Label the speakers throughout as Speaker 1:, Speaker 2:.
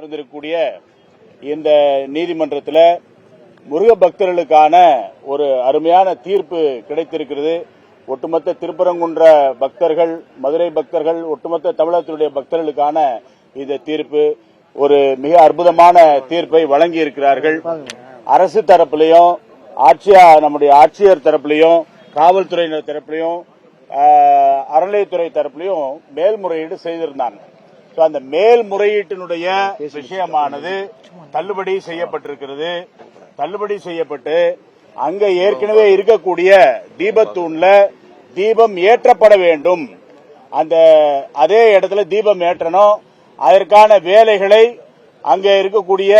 Speaker 1: அமர்ந்திருக்கக்கூடிய இந்த நீதிமன்றத்தில் முருக பக்தர்களுக்கான ஒரு அருமையான தீர்ப்பு கிடைத்திருக்கிறது. ஒட்டுமொத்த திருப்பரங்குன்ற பக்தர்கள், மதுரை பக்தர்கள், ஒட்டுமொத்த தமிழகத்தினுடைய பக்தர்களுக்கான இந்த தீர்ப்பு ஒரு மிக அற்புதமான தீர்ப்பை வழங்கி இருக்கிறார்கள். அரசு தரப்பிலையும் நம்முடைய ஆட்சியர் தரப்பிலையும் காவல்துறையினர் தரப்பிலையும் அறநிலையத்துறை தரப்பிலையும் மேல்முறையீடு செய்திருந்தாங்க. அந்த மேல்முறையீட்டினுடைய விஷயமானது தள்ளுபடி செய்யப்பட்டிருக்கிறது. தள்ளுபடி செய்யப்பட்டு அங்க ஏற்கனவே இருக்கக்கூடிய தீபத்தூண்ல தீபம் ஏற்றப்பட வேண்டும். அதே இடத்துல தீபம் ஏற்றணும். அதற்கான வேலைகளை அங்க இருக்கக்கூடிய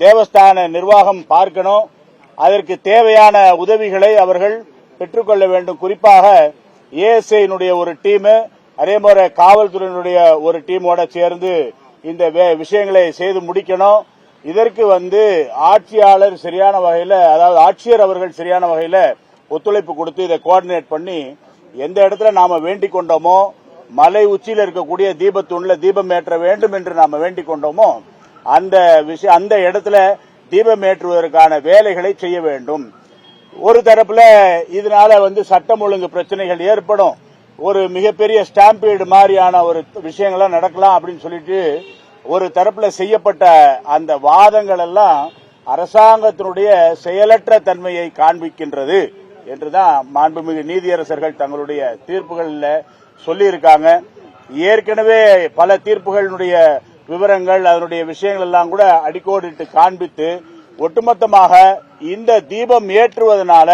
Speaker 1: தேவஸ்தான நிர்வாகம் பார்க்கணும். அதற்கு தேவையான உதவிகளை அவர்கள் பெற்றுக்கொள்ள வேண்டும். குறிப்பாக ஏஎஸ்ஐ ஒரு டீம், அதே மாதிரி காவல்துறையினுடைய ஒரு டீமோட சேர்ந்து இந்த விஷயங்களை செய்து முடிக்கணும். இதற்கு ஆட்சியாளர் சரியான வகையில், அதாவது ஆட்சியர் அவர்கள் சரியான வகையில் ஒத்துழைப்பு கொடுத்து இதை கோஆர்டினேட் பண்ணி எந்த இடத்துல நாம வேண்டிக் கொண்டோமோ, மலை உச்சியில் இருக்கக்கூடிய தீபத்தூண்ல தீபம் ஏற்ற வேண்டும் என்று நாம வேண்டிக் கொண்டோமோ அந்த இடத்துல தீபம் ஏற்றுவதற்கான வேலைகளை செய்ய வேண்டும். ஒரு தரப்புல இதனால சட்டம் ஒழுங்கு பிரச்சனைகள் ஏற்படும், ஒரு மிகப்பெரிய ஸ்டாம்பீடு மாதிரியான ஒரு விஷயங்கள்லாம் நடக்கலாம் அப்படின்னு சொல்லிட்டு ஒரு தரப்புல செய்யப்பட்ட அந்த வாதங்கள் எல்லாம் அரசாங்கத்தினுடைய செயலற்ற தன்மையை காண்பிக்கின்றது என்றுதான் மாண்புமிகு நீதியரசர்கள் தங்களுடைய தீர்ப்புகளில் சொல்லியிருக்காங்க. ஏற்கனவே பல தீர்ப்புகளுடைய விவரங்கள், அதனுடைய விஷயங்கள் எல்லாம் கூட அடிக்கோடிட்டு காண்பித்து ஒட்டுமொத்தமாக இந்த தீபம் ஏற்றுவதனால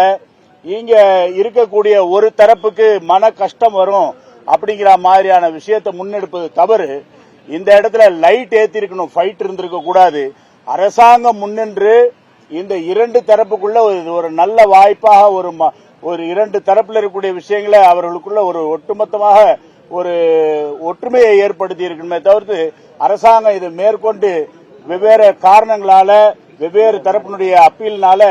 Speaker 1: இங்க இருக்கக்கூடிய ஒரு தரப்புக்கு மன கஷ்டம் வரும் அப்படிங்கிற மாதிரியான விஷயத்தை முன்னெடுப்பது தவறு. இந்த இடத்துல லைட் ஏத்திருக்கணும், ஃபைட் இருந்திருக்க கூடாது. அரசாங்கம் முன்னின்று இந்த இரண்டு தரப்புக்குள்ள ஒரு நல்ல வாய்ப்பாக ஒரு இரண்டு தரப்புல இருக்கக்கூடிய விஷயங்களை அவர்களுக்குள்ள ஒரு ஒட்டுமொத்தமாக ஒரு ஒற்றுமையை ஏற்படுத்தி இருக்கணுமே தவிர்த்து அரசாங்கம் இது மேற்கொண்டு வெவ்வேறு காரணங்களால, வெவ்வேறு தரப்பினுடைய அப்பீல்னால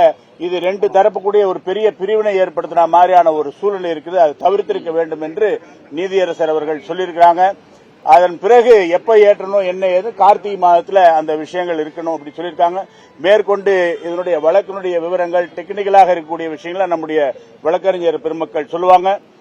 Speaker 1: இது ரெண்டு தரப்புக்கூடிய ஒரு பெரிய பிரிவினை ஏற்படுத்தின மாதிரியான ஒரு சூழ்நிலை இருக்குது. அதை தவிர்த்திருக்க வேண்டும் என்று நீதியரசர் அவர்கள் சொல்லியிருக்கிறாங்க. அதன் பிறகு எப்ப ஏற்றணும், என்ன ஏது, கார்த்திகை மாதத்தில் அந்த விஷயங்கள் இருக்கணும் அப்படி சொல்லியிருக்காங்க. மேற்கொண்டு இதனுடைய வழக்கினுடைய விவரங்கள், டெக்னிக்கலாக இருக்கக்கூடிய விஷயங்களை நம்முடைய வழக்கறிஞர் பெருமக்கள் சொல்லுவாங்க.